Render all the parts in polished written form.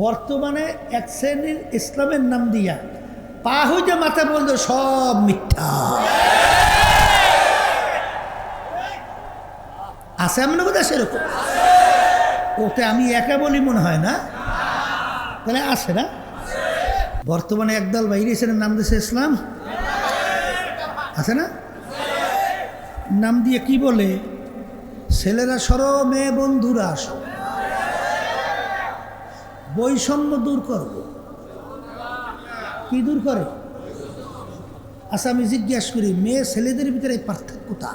বর্তমানে এক শ্রেণীর ইসলামের নাম দিয়া পা হইতে মাথা পর্যন্ত সব মিথ্যা আছে। এমন কথা সেরকম ওতে আমি একা বলি মনে হয় না, তাহলে আছে না? বর্তমানে একদল বাইরে এসে নাম দিয়েছে ইসলাম, আছে না? নাম দিয়ে কি বলে, ছেলেরা সরো, মেয়ে বন্ধুরা আসো, বৈষম্য দূর করব। কি দূর করে? আচ্ছা আমি জিজ্ঞাসা করি, মেয়ে ছেলেদের ভিতরে পার্থক্যতা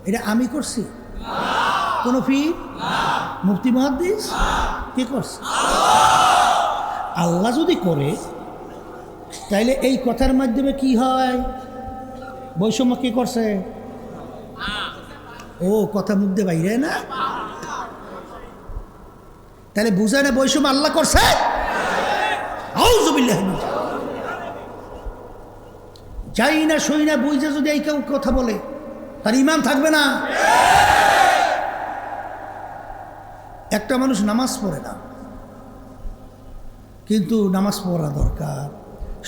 এটা আমি করছি? কোন পীর, মুফতি, মুহাদ্দিস কে করছে? আল্লাহ যদি করে তাইলে এই কথার মাধ্যমে কি হয়? বৈষম্য কে করছে? ও কথা মুখ দিয়ে বাইরে না, তাহলে বুঝায় না বৈষম্য আল্লাহ করছে? আউযুবিল্লাহি মিনাশ। যাই না সই না বুঝে যদি এই কেউ কথা বলে তার ঈমান থাকবে না। একটা মানুষ নামাজ পড়ে না, কিন্তু নামাজ পড়া দরকার,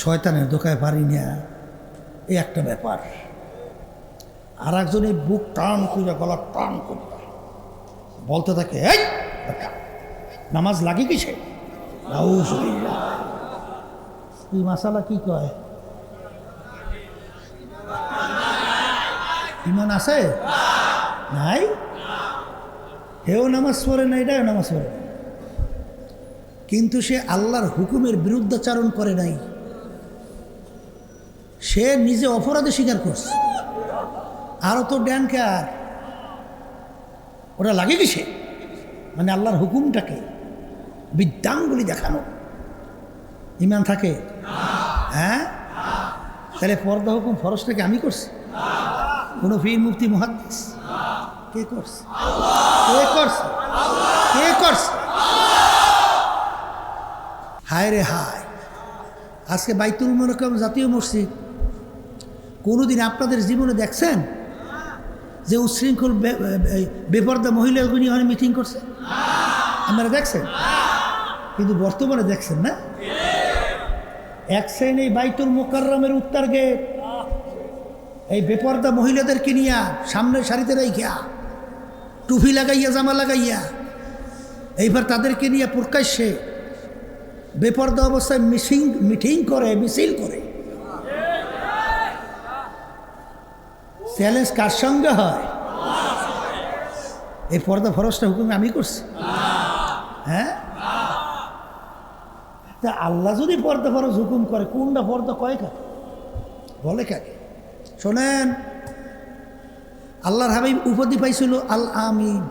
শয়তানের ধোকায় পারি না, এই একটা ব্যাপার। আর একজনে বুক টান করে, গলা টান করে বলতে থাকে, এই নামাজ লাগে কিসে? এই মাসালা কি কয়? ঈমান আছে নাই? হেও নামাজ পড়ে না, এটাও নামাজ পড়ে না, কিন্তু সে আল্লাহর হুকুমের বিরুদ্ধাচারণ করে নাই, সে নিজে অপরাধে স্বীকার করছে। আরও তো ড্যান কার, ওটা লাগে কিসে? মানে আল্লাহর হুকুমটাকে বিদ্যাঙ্গুলি দেখানো। ঈমান থাকে? হ্যাঁ। তাহলে পর্দা হুকুম ফরজটাকে আমি করছি? কোনো পীর, মুফতি, মুহাদ্দিস কে করছে? কে করছে? কে করছে? হায় রে হায়, আজকে বাইতুল মুকাররম জাতীয় মসজিদ কোনোদিন আপনাদের জীবনে দেখছেন যে উচ্ছৃঙ্খল বেপর্দা মহিলাগুলি ওখানে মিটিং করছে? আপনারা দেখছেন? কিন্তু বর্তমানে দেখছেন না, এক শ্রেণী বাইতুল মুকাররমের উত্তর গেট এই বেপর্দা মহিলাদেরকে নিয়া সামনের সারিতে রাইখা, টুপি লাগাইয়া, জামা লাগাইয়া, এইবার তাদেরকে নিয়ে প্রকাশ্যে বেপর্দা অবস্থায় মিটিং করে, মিছিল করে। চ্যালেঞ্জ কার সঙ্গে হয়? এই পর্দা ফরজটা হুকুম আমি করছি? হ্যাঁ। তা আল্লাহ যদি পর্দা ফরজ হুকুম করে, কোনটা পর্দা কয় কাকে বলে? কাকে? শোনেন, আল্লাহর হাবিব উপাধি পাইছিল আল আমিন।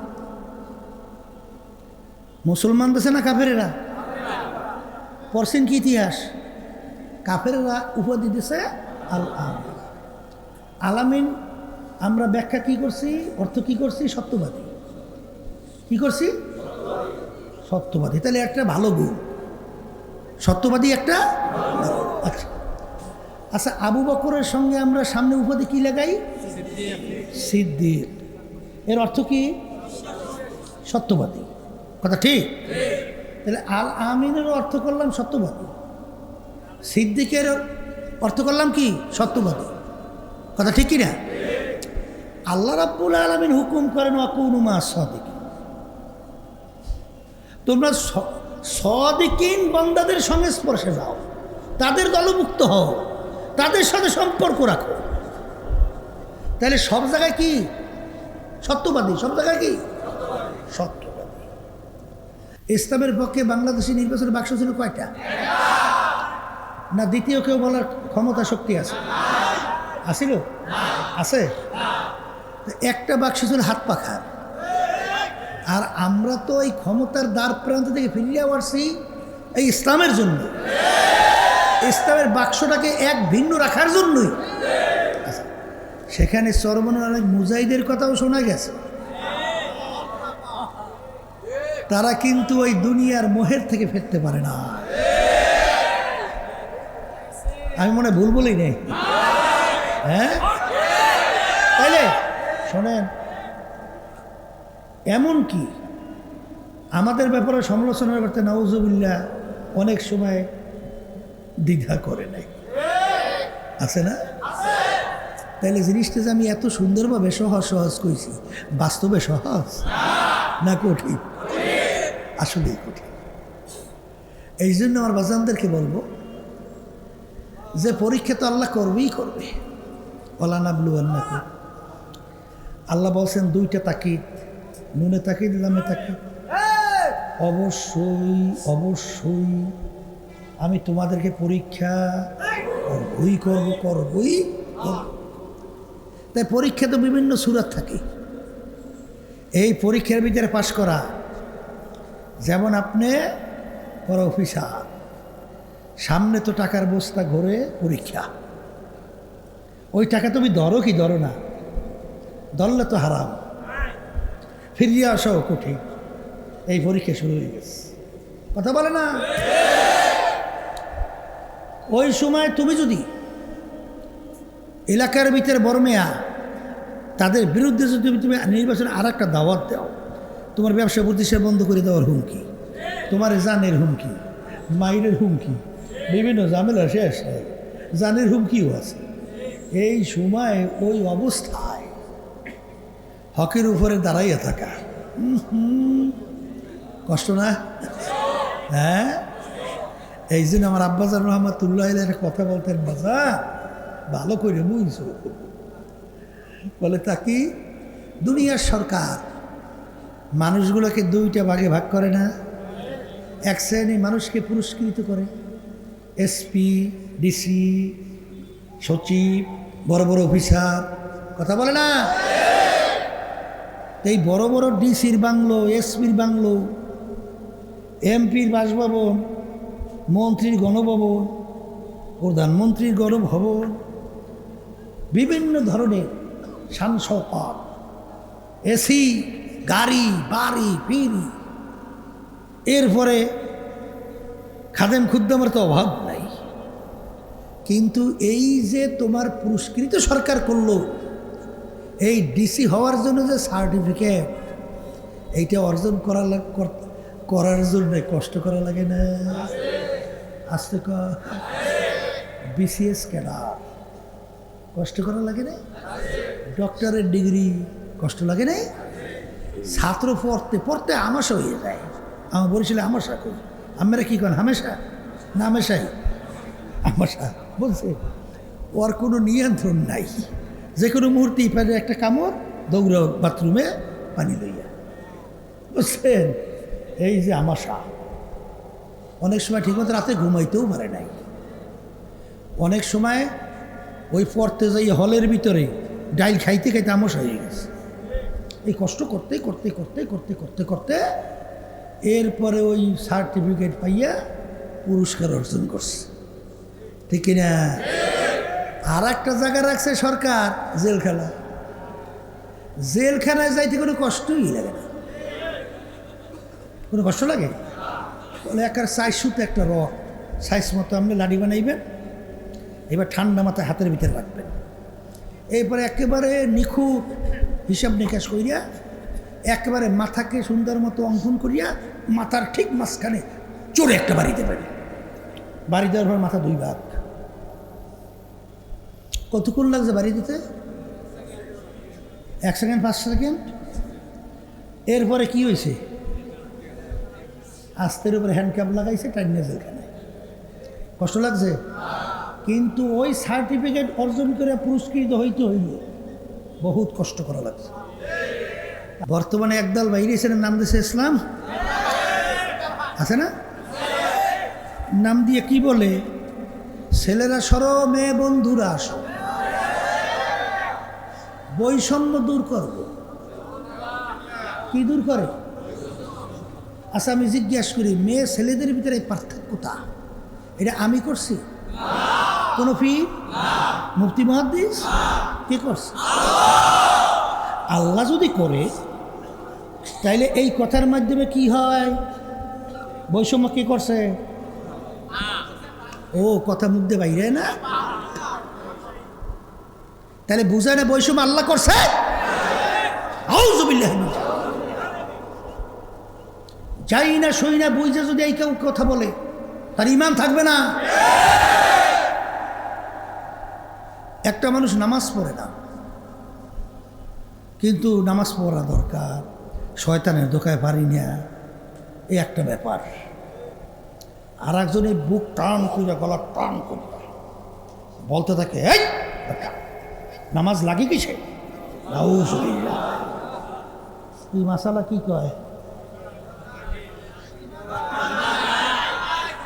মুসলমান দেশে না কাফেরেরা? পড়ছেন কি ইতিহাস? কাফেরেরা উপাধি দিছে আল আমিন। আলামিন আমরা ব্যাখ্যা কি করছি, অর্থ কি করছি? সত্যবাদী। কি করছি? সত্যবাদী। তাহলে একটা ভালো গুণ, সত্যবাদী একটা। আচ্ছা আচ্ছা, আবু বকরের সঙ্গে আমরা সামনে উপাধি কি লাগাই? সিদ্দিক। এর অর্থ কি? সত্যবাদী। কথা ঠিক? তাহলে আল আমিনের অর্থ করলাম সত্যবাদী, সিদ্দিকের অর্থ করলাম কি? সত্যবাদী। কথা ঠিক কি না? আল্লাহ রাব্বুল আলামিন হুকুম করেন ওয়াকুনু মা'আস সাদিকিন, তোমরা সাদিকিন বান্দাদের সঙ্গে স্পর্শে যাও, তাদের দলভুক্ত হও, তাদের সাথে সম্পর্ক রাখো। তাহলে সব জায়গায় কি? সত্যবাদী। সব জায়গায় কি? সত্যবাদী। ইসলামের পক্ষে বাংলাদেশি নির্বাচনের বাক্স ছিল কয়টা? না দ্বিতীয় কেউ বলার ক্ষমতা শক্তি আছে? আছিল? আছে? একটা বাক্স ছিল হাত পাখার। আর আমরা তো এই ক্ষমতার দ্বার প্রান্ত থেকে ফিরিয়ে আসছি এই ইসলামের জন্য, ইসলামের বাক্সটাকে এক ভিন্ন রাখার জন্যই। সেখানে চরমনের অনেক মুজাহিদের কথাও শোনা গেছে, তারা কিন্তু ওই দুনিয়ার মোহের থেকে ফিরতে পারে না। আমি মনে ভুল বলি নেই? হ্যাঁ তাইলে শোনেন, এমন কি আমাদের ব্যাপারে সমালোচনা করতে নাউজুবিল্লাহ অনেক সময় দ্বিধা করে নাই, আছে না? তাইলে জিনিসটা যে আমি এত সুন্দরভাবে সহজ সহজ কইছি, বাস্তবে সহজ না কঠিন? আসলেই কঠিন। এই জন্য আমার বাজানদেরকে বলবো যে পরীক্ষা তো আল্লাহ করবেই করবে। ওয়ালানাবলুয়ান্নাকুম, আল্লাহ বলছেন দুইটা তাকিদ, নুনে তাকিদ লামে তাকিদ। অবশ্যই অবশ্যই আমি তোমাদেরকে পরীক্ষা করবই করবই। তাই পরীক্ষা তো বিভিন্ন সূরত থাকে। এই পরীক্ষার ভিতরে পাশ করা, যেমন আপনি বড় অফিসার, সামনে তো টাকার বস্তা ঘরে পরীক্ষা, ওই টাকা তুমি ধরো কি ধরো না, ধরলে তো হারাম, ফিরিয়ে আসাও কঠিন। এই পরীক্ষা শুরু হয়ে গেছে, কথা বলে না? ওই সময় তুমি যদি এলাকার ভিতরে বড় মেয়া, তাদের বিরুদ্ধে যদি তুমি নির্বাচনে আর একটা দাওয়াত দাও, তোমার ব্যবসা প্রতিষ্ঠান বন্ধ করে দেওয়ার হুমকি, তোমার জানের হুমকি, মাইরের হুমকি, বিভিন্ন ঝামেলা শেষ হয়, জানের হুমকিও আছে। এই সময় ওই অবস্থায় হকের উপরে দাঁড়াইয়া থাকা কষ্ট না? হ্যাঁ, এই জন্য আমার আব্বাজান রহমাতুল্লাহ একটা কথা বলতেন, বাজা ভালো করে বুঝছো, বলে তা কি, দুনিয়ার সরকার মানুষগুলোকে দুইটা ভাগে ভাগ করে না, এক শ্রেণী মানুষকে পুরস্কৃত করে, এসপি, ডিসি, সচিব, বড় বড় অফিসার, কথা বলে না? এই বড় বড় ডিসির বাংলো, এসপির বাংলো, এমপির বাসভবন, মন্ত্রীর গণভবন, প্রধানমন্ত্রীর গণভবন, বিভিন্ন ধরনের শান-শওকত, এসি, গাড়ি, বাড়ি, পিড়ি, এরপরে খাদেম খুদ্দামের তো অভাব নাই। কিন্তু এই যে তোমার পুরস্কৃত সরকার করলো, এই ডিসি হওয়ার জন্য যে সার্টিফিকেট, এইটা অর্জন করার জন্য কষ্ট করা লাগে না? আসতে বিসিএস ক্যাডার কষ্ট করা লাগে না? ডক্টরের ডিগ্রি কষ্ট লাগে না? ছাত্র পড়তে পড়তে আমাশা হয়ে যায়। আমার বলেছিল আমাশা করি, আমরা কি করেন, হামেশা না হামেশাই আমাশা বলছে, ওর কোনো নিয়ন্ত্রণ নাই, যে কোনো মুহূর্তেই পারে একটা কামড়, দৌড়াও বাথরুমে পানি লইয়া, বুঝছেন? এই যে আমাশা, অনেক সময় ঠিকমতো রাতে ঘুমাইতেও পারে নাই, অনেক সময় ওই পড়তে যাই হলের ভিতরে ডাইল খাইতে খাইতে আমাশা হয়ে গেছে। এই কষ্ট করতে করতে করতে করতে করতে করতে এরপরে ওই সার্টিফিকেট পাইয়া পুরস্কার অর্জন করছে, ঠিক না? আর একটা জায়গা রাখছে সরকার, জেলখানা। জেলখানায় যাইতে কোনো কষ্টই লাগে না, কোনো কষ্ট লাগে? বলে একার সাইজ সুতো একটা রড সাইজ মতো আপনি লাড়ি বানাইবেন, এবার ঠান্ডা মাথায় হাতের ভিতরে রাখবেন, এরপরে একেবারে নিখুঁত হিসাব নিকাশ করিয়া একেবারে মাথাকে সুন্দর মতো অঙ্কন করিয়া মাথার ঠিক মাঝখানে চোরে একটা বাড়ি দেবেন। বাড়ি দেওয়ার পর মাথা দুই ভাগ। কতক্ষণ লাগছে বাড়ি দিতে? 1 সেকেন্ড 5 সেকেন্ড। এরপরে কি হয়েছে? আস্তের উপরে হ্যান্ডক্যাপ লাগাইছে, টাইনে জেলখানায়। কষ্ট লাগছে? কিন্তু ওই সার্টিফিকেট অর্জন করে পুরস্কৃত হইতে হইল, বহুত কষ্ট করা লাগছে। বর্তমানে একদল বাইরে এসে নাম দিয়েছে ইসলাম, আছে না? নাম দিয়ে কি বলে, ছেলেরা সরো, মেয়ে বন্ধুরা আসো, বৈষম্য দূর করব। কি দূর করে? আচ্ছা আমি জিজ্ঞাসা করি, মেয়ে ছেলেদের ভিতরে পার্থক্যতা এটা আমি করছি? কোন পীর, মুফতি, মুহাদ্দিস কে করছে? আল্লাহ যদি করে তাইলে এই কথার মাধ্যমে কি হয়? বৈষম্য কে করছে? ও কথা মুখ দিয়ে বাইরে না, তাহলে বুঝায় না বৈষম্য আল্লাহ করছে? আউযুবিল্লাহি মিনাশ। যাই না সই না বুঝে যদি এই কেউ কথা বলে তার ঈমান থাকবে না। একটা মানুষ নামাজ পড়ে না, কিন্তু নামাজ পড়া দরকার, শয়তানের ধোকায় পারি না, এই একটা ব্যাপার। আর একজনে বুক টান করে গলা টান করে বলতে থাকে, এই বেটা, নামাজ লাগে কিসে? এই মাসালা কি কয়?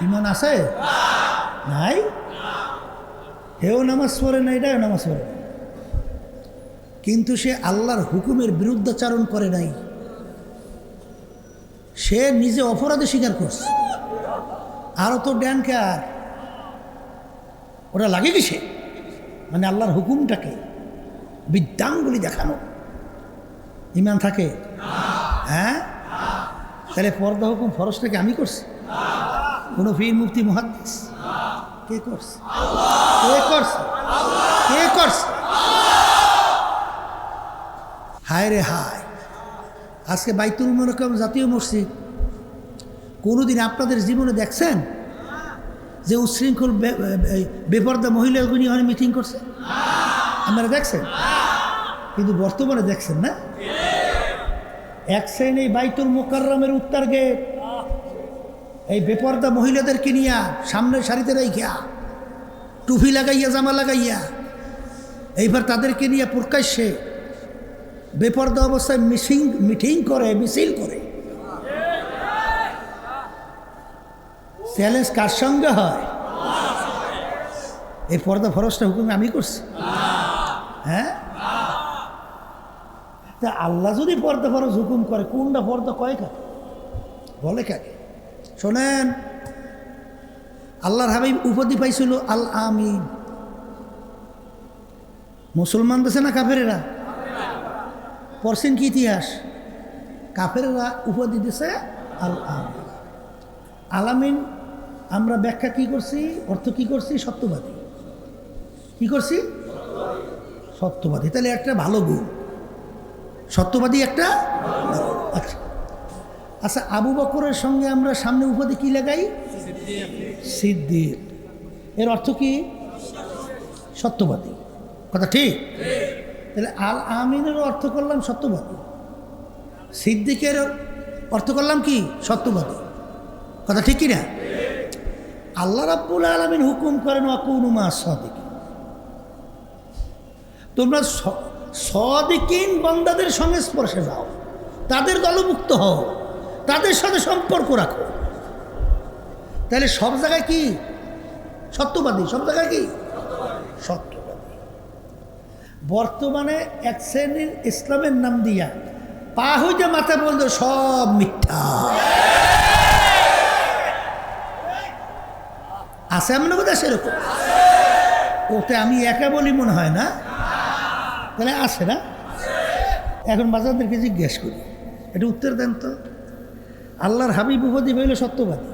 ঈমান আছে নাই? হেও নামাজ পড়ে না, এটাও নামাজ পড়ে না, কিন্তু সে আল্লাহর হুকুমের বিরুদ্ধাচারণ করে নাই, সে নিজে অপরাধে স্বীকার করছে। আরও তো ড্যানকে আর ওটা লাগে কিসে? মানে আল্লাহর হুকুমটাকে বিদ্যাঙ্গুলি দেখানো। ঈমান থাকে? হ্যাঁ। তাহলে পর্দা হুকুম ফরজটাকে আমি করছি? কোনো পীর মুফতি মুহাদ্দিস? কে করছে? কে করছে? কে করছে? হায় রে হায়, আজকে বাইতুল মুকাররম জাতীয় মসজিদ কোনোদিন আপনাদের জীবনে দেখছেন যে উচ্ছৃঙ্খল বেপর্দা মহিলাগুলি ওখানে মিটিং করছে? আপনারা দেখছেন? কিন্তু বর্তমানে দেখছেন না? এক শ্রেণী বাইতুল মুকাররমের উত্তর গেট এই বেপর্দা মহিলাদেরকে নিয়ে সামনের সারিতে রাইখা টুপি লাগাইয়া জামা লাগাইয়া এইবার তাদেরকে নিয়ে প্রকাশ্যে বেপর্দা অবস্থায় মিটিং করে, মিছিল করে। চ্যালেঞ্জ কার সঙ্গে হয়? এই পর্দা ফরজটা হুকুম আমি করছি? হ্যাঁ। তা আল্লাহ যদি পর্দা ফরজ হুকুম করে, কোনটা পর্দা কয় কাকে বলে কাকে? শোনেন, আল্লাহর হাবিব উপাধি পাইছিল আল আমিন। মুসলমান দেশে না কাফেরেরা? পড়ছেন কি ইতিহাস? কাফেরেরা উপাধি দিছে আল আমিন। আলামিন আমরা ব্যাখ্যা কি করছি, অর্থ কি করছি? সত্যবাদী। কি করছি? সত্যবাদী। তাহলে একটা ভালো গুণ, সত্যবাদী একটা। আচ্ছা আচ্ছা, আবু বকরের সঙ্গে আমরা সামনে উপাধি কি লাগাই? সিদ্দিক। এর অর্থ কি? সত্যবাদী। কথা ঠিক? তাহলে আল আমিনের অর্থ করলাম সত্যবাদী, সিদ্দিকের অর্থ করলাম কি? সত্যবাদী। কথা ঠিক কি না? আল্লাহ রাব্বুল আলামিন হুকুম করেন ওয়াকুনু মা সাদিকিন, তোমরা সাদিকিন বান্দাদের সংস্পর্শে যাও, তাদের দলভুক্ত হও, তাদের সাথে সম্পর্ক রাখো। তাহলে সব জায়গায় কি সত্যবাদী? সব জায়গায় কি সত্যবাদী? বর্তমানে এক শ্রেণীর ইসলামের নাম দিয়া পা হইতে মাথা বলতো সব মিথ্যা আছে। এমন বোধ হয় সেরকম। ওতে আমি একা বলি মনে হয় না, তাহলে আছে না? এখন বাচ্চাদেরকে জিজ্ঞেস করি, এটা উত্তর দেন তো। আল্লাহর হাবিব উপাধি হইল সত্যবাদী,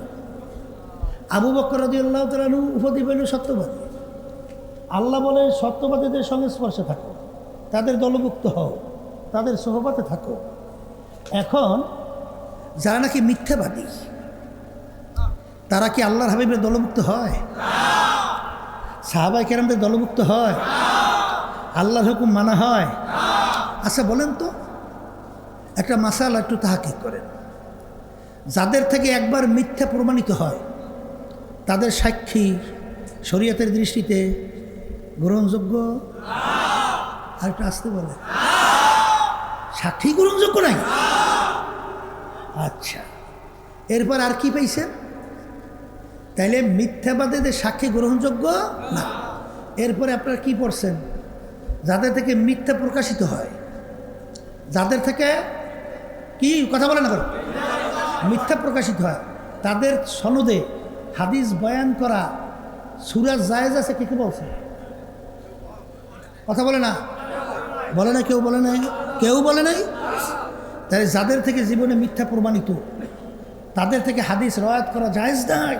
আবু বকর রাদিয়াল্লাহু তাআলা আনহু উপাধি হইল সত্যবাদী। আল্লাহ বলে সত্যবাদীদের সংস্পর্শে থাকো, তাদের দলভুক্ত হও, তাদের সোহবতে থাকো। এখন যারা নাকি মিথ্যাবাদী, তারা কি আল্লাহর হাবিবের দলভুক্ত হয়? সাহাবায়ে কেরামদের দলভুক্ত হয়? আল্লাহর হুকুম মানা হয়? আচ্ছা বলেন তো, একটা মাসালা একটু তাহাকিক করেন। যাদের থেকে একবার মিথ্যা প্রমাণিত হয়, তাদের সাক্ষী শরীয়তের দৃষ্টিতে গ্রহণযোগ্য? আর একটু আসতে বলে, সাক্ষী গ্রহণযোগ্য নাই? আচ্ছা, এরপর আর কি পাইছেন? তাইলে মিথ্যাবাদীদের সাক্ষী গ্রহণযোগ্য না। এরপরে আপনারা কি পড়ছেন? যাদের থেকে মিথ্যা প্রকাশিত হয়, যাদের থেকে কি কথা বলে না করে মিথ্যা প্রকাশিত হয়, তাদের সনদে হাদিস বয়ান করা সূরা জায়েজ আছে। কে কে বলছে? কথা বলে না, বলে না, কেউ বলে নাই, কেউ বলে নাই। তাই যাদের থেকে জীবনে মিথ্যা প্রমাণিত, তাদের থেকে হাদিস রওয়ায়াত করা জায়েজ নাই,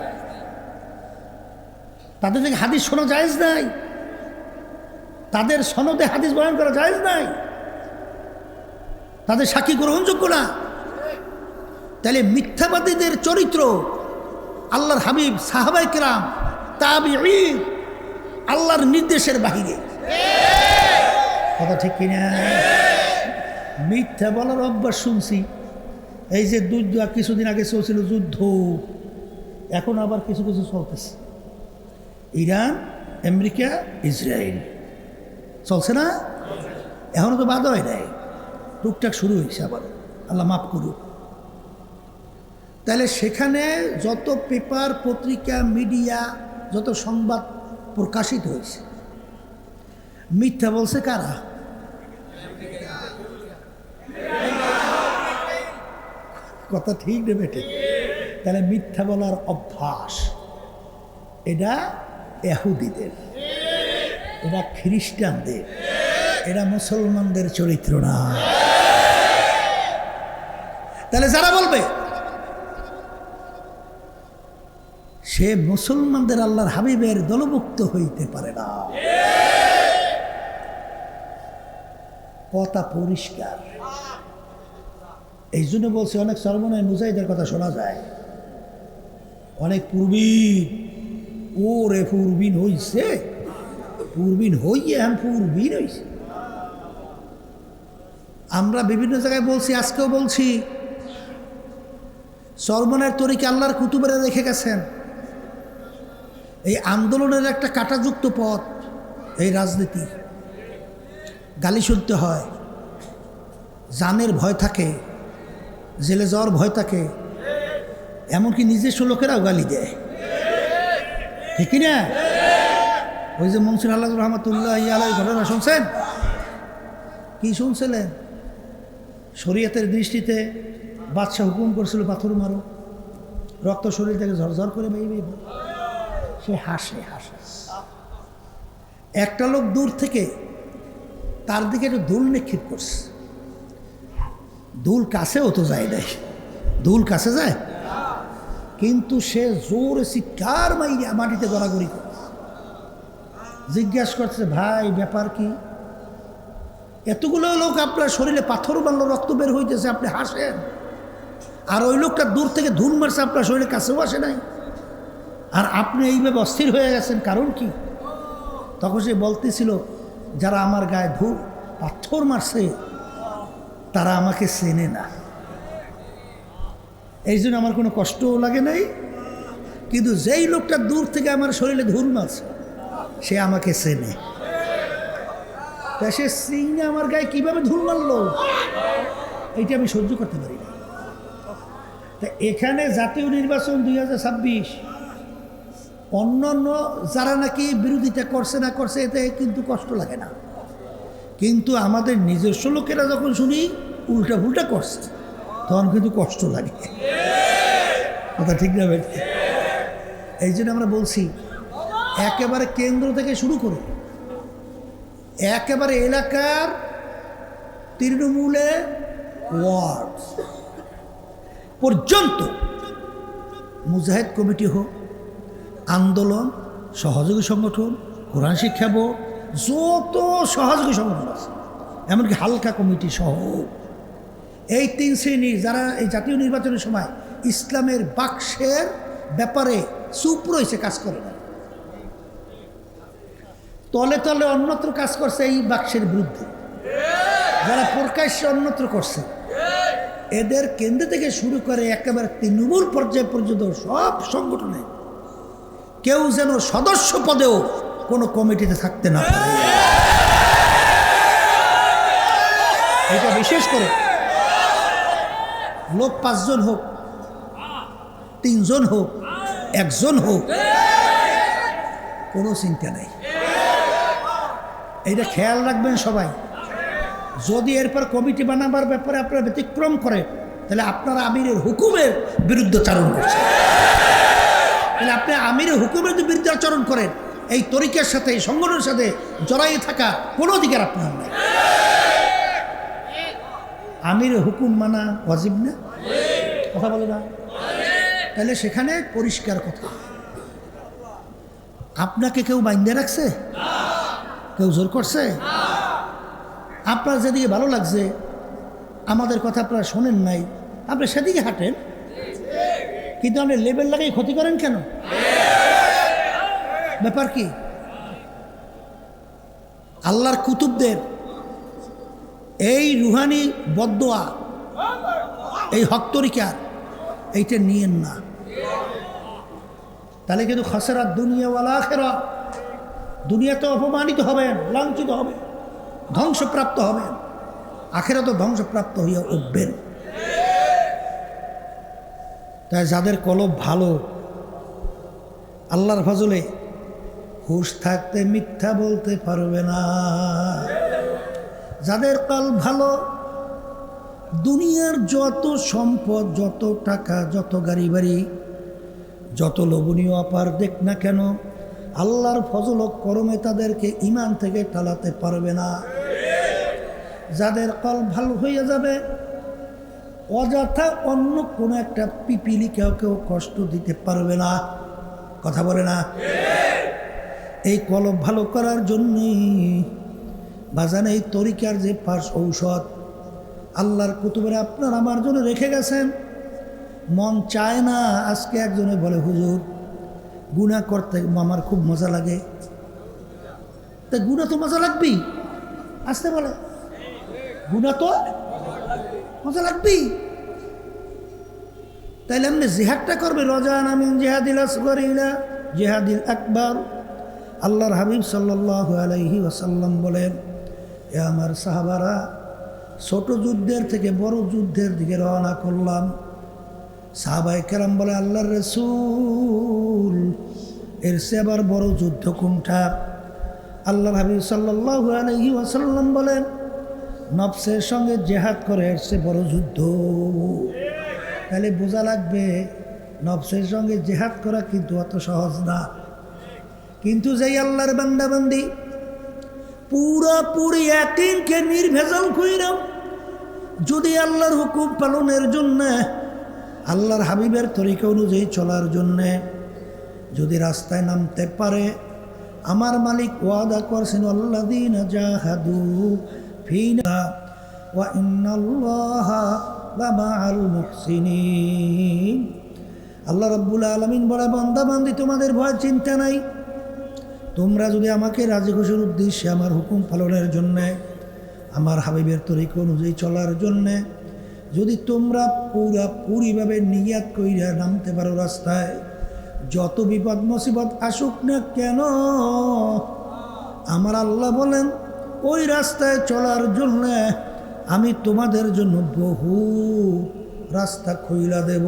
তাদের থেকে হাদিস শোনা জায়েজ নাই, তাদের সনদে হাদিস বয়ান করা জায়েজ নাই, তাদের সাক্ষী গ্রহণযোগ্য না। তাহলে মিথ্যাবাদীদের চরিত্র আল্লাহর হাবিব সাহাবায়ে কেরাম তাবিঈন আল্লাহর নির্দেশের বাহিরে। কথা ঠিক কিনা? মিথ্যা বলার অভ্যাস শুনছি। এই যে যুদ্ধ কিছুদিন আগে চলছিল, যুদ্ধ এখন আবার কিছু কিছু চলতেছে। ইরান, আমেরিকা, ইসরায়েল চলছে না? এখনও তো বাদ হয় নাই, টুকটাক শুরু হয়েছে আবার, আল্লাহ মাফ করুক। তাহলে সেখানে যত পেপার, পত্রিকা, মিডিয়া, যত সংবাদ প্রকাশিত হয়েছে, মিথ্যা বলছে কারা? কথা ঠিক নেবে ঠিক। তাহলে মিথ্যা বলার অভ্যাস এটা ইহুদিদের, এটা খ্রিস্টানদের, এটা মুসলমানদের চরিত্র না। তাহলে যারা বলবে সে মুসলমানদের আল্লাহর হাবিবের দলভুক্ত হইতে পারে না, কথা পরিষ্কার। এই জন্য বলছে, অনেক সর্বনয় মুজাহিদের কথা শোনা যায়, অনেক পূর্বীন, ওরে পূর্বীন হইছে, পূর্বীন হইয়ে এখন পূর্বীন হইছে। আমরা বিভিন্ন জায়গায় বলছি, আজকেও বলছি, সর্বনের তরিকা আল্লাহর কুতুবেরা রেখে গেছেন। এই আন্দোলনের একটা কাঁটাযুক্ত পথ এই রাজনীতি। গালি শুনতে হয়, জানের ভয় থাকে, জেলে যাওয়ার ভয় থাকে, এমনকি নিজস্ব লোকেরাও গালি দেয়, ঠিক না? ওই যে মনসুর আল্লাহ রহমতুল্লাহ আলাই ঘটনা শুনছেন? কি শুনছিলেন? শরীয়তের দৃষ্টিতে বাদশাহ হুকুম করছিল পাথর মারো, রক্ত শরীর থেকে ঝরঝর করে বেরিয়ে। সে হাসে হাসে। একটা লোক দূর থেকে তার দিকে একটু ধুল নিক্ষেপ করছে, ধুল কাছেও তো যায় নাই, ধুল কাছে যায়, কিন্তু সে জোরে চিৎকার মাইরা মাটিতে গড়াগড়ি করে জিজ্ঞাসা করছে, ভাই ব্যাপার কি? এতগুলো লোক আপনার শরীরে পাথর মারলো, রক্ত বের হইতেছে, আপনি হাসেন, আর ওই লোকটা দূর থেকে ধুল মারছে, আপনার শরীরে কাছেও আসে নাই, আর আপনি এইভাবে অস্থির হয়ে গেছেন, কারণ কি? তখন সে বলতেছিল, যারা আমার গায়ে পাথর মারছে তারা আমাকে চেনে না, এই জন্য আমার কোনো কষ্টও লাগে নাই, কিন্তু যেই লোকটা দূর থেকে আমার শরীরে ধুল মারছে সে আমাকে চেনে। তা সে চিনে আমার গায়ে কীভাবে ধুল মারলো এইটা আমি সহ্য করতে পারি না। তা এখানে জাতীয় নির্বাচন 2026, অন্যান্য যারা নাকি বিরোধিতা করছে না করছে এতে কিন্তু কষ্ট লাগে না, কিন্তু আমাদের নিজস্ব লোকেরা যখন শুনি উল্টা ফুলটা করছে তখন কিন্তু কষ্ট লাগে। কথা ঠিক না ভাই? এই জন্য আমরা বলছি, একেবারে কেন্দ্র থেকে শুরু করে একেবারে এলাকার তৃণমূলে ওয়ার্ড পর্যন্ত মুজাহিদ কমিটি হোক, আন্দোলন, সহযোগী সংগঠন, কোরআন শিক্ষা বোর্ড, যত সহযোগী সংগঠন আছে, এমনকি হালকা কমিটি সহ, এই 3 শ্রেণীর যারা এই জাতীয় নির্বাচনের সময় ইসলামের বাক্সের ব্যাপারে চুপ রয়েছে, কাজ করে না, তলে তলে অন্যত্র কাজ করছে এই বাক্সের বিরুদ্ধে, যারা প্রকাশ্যে অন্যত্র করছে, এদের কেন্দ্র থেকে শুরু করে একেবারে তৃণমূল পর্যায় পর্যন্ত সব সংগঠনে কেউ যেন সদস্য পদেও কোনো কমিটিতে থাকতে না পারে। এটা বিশেষ করে লোক 5 জন হোক, 3 জন হোক, 1 জন হোক, কোনো চিন্তা নাই। এইটা খেয়াল রাখবেন সবাই। যদি এরপর কমিটি বানাবার ব্যাপারে আপনারা ব্যতিক্রম করে, তাহলে আপনারা আমিরের হুকুমের বিরুদ্ধাচরণ করছেন। তাহলে আপনি আমিরের হুকুমের যদি বিরুদ্ধাচরণ করেন, এই তরিকার সাথে, এই সংগঠনের সাথে জড়াই থাকা কোনো অধিকার আপনার নাই। আমিরের হুকুম মানা ওয়াজিব না? কথা বলে না? তাহলে সেখানে পরিষ্কার কথা, আপনাকে কেউ বাইন্ধে রাখছে? কেউ জোর করছে? আপনার যেদিকে ভালো লাগছে, আমাদের কথা আপনারা শোনেন নাই, আপনি সেদিকে হাঁটেন, কিন্তু আপনি লেবেল লাগাই ক্ষতি করেন কেন? ব্যাপার কি? আল্লাহর কুতুবদের এই রুহানি বদদোয়া, এই হক তরিকার এইটা নিয়েন না, তাহলে কিন্তু খাসরাত দুনিয়া ওয়াল আখিরা, দুনিয়াতে অপমানিত হবেন, লাঞ্ছিত হবেন, ধ্বংসপ্রাপ্ত হবেন, আখিরাতে ধ্বংসপ্রাপ্ত হইয়া উঠবেন। তাই যাদের কলব ভালো, আল্লাহর ফজলে হুঁশ থাকতে মিথ্যা বলতে পারবে না। যাদের কলব ভালো, দুনিয়ার যত সম্পদ, যত টাকা, যত গাড়ি বাড়ি, যত লোভনীয় অপার দেখ না কেন, আল্লাহর ফজল ও করমে তাদেরকে ঈমান থেকে টালাতে পারবে না। যাদের কলব ভালো হয়ে যাবে, অযথা অন্য কোনো একটা পিপিলি কেউ কষ্ট দিতে পারবে না। কথা বলে না? এই কলব ভালো করার জন্যই বাজান এই তরিকার যে পাশ ঔষধ আল্লাহর কুতুবের আপনার আমার জন্য রেখে গেছেন। মন চায় না আজকে একজনে বলে, হুজুর গুনাহ করতে আমার খুব মজা লাগে। তা গুনাহ তো মজা লাগবেই, আসতে বলে গুনাহ তো মজা লাগবেই। তাইলে আপনি জিহাদটা করবে, রজান আমিন জিহাদিল আসগর ইলা জিহাদিল আকবার। আল্লাহর হাবিব সাল্লাল্লাহু আলাইহি ওয়াসাল্লাম বলেন, এ আমার সাহাবারা, ছোট যুদ্ধের থেকে বড় যুদ্ধের দিকে রওনা করলাম। সাহাবায়ে কেরাম বলে, আল্লাহর রাসূল, এর চেয়ে আবার বড় যুদ্ধ কোনটা? আল্লাহর হাবিব সাল্লাল্লাহু আলাইহি ওয়াসাল্লাম বলেন, নফসের সঙ্গে জিহাদ করে এর চেয়ে বড় যুদ্ধ। তাহলে বোঝা লাগবে নফসের সঙ্গে জিহাদ করা কিন্তু অত সহজ না। কিন্তু যেই আল্লাহর বান্দাবান্দি পুরোপুরি ইয়াকিনকে নির্ভেজাল কইরাম যদি আল্লাহর হুকুম পালনের জন্য, আল্লাহর হাবিবের তরিকা অনুযায়ী চলার জন্যে যদি রাস্তায় নামতে পারে, আমার মালিক ওয়াদা করছেন, আল্লাযীনা জাহাদু ফীনা ওয়া ইন্নাল্লাহা লামাআল মুহসিনিন। আল্লাহ রাব্বুল আলামিন বলে, বান্দা বান্দি তোমাদের ভয় চিন্তা নাই, তোমরা যদি আমাকে রাজি খুশির উদ্দেশ্যে আমার হুকুম পালনের জন্যে, আমার হাবিবের তরিকা অনুযায়ী চলার জন্যে যদি তোমরা পুরাপুরিভাবে নিয়াত কইরা নামতে পারো রাস্তায়, যত বিপদ মুসিবত আসুক না কেন, আমার আল্লাহ বলেন ওই রাস্তায় চলার জন্যে আমি তোমাদের জন্য বহু রাস্তা খুইলা দেব।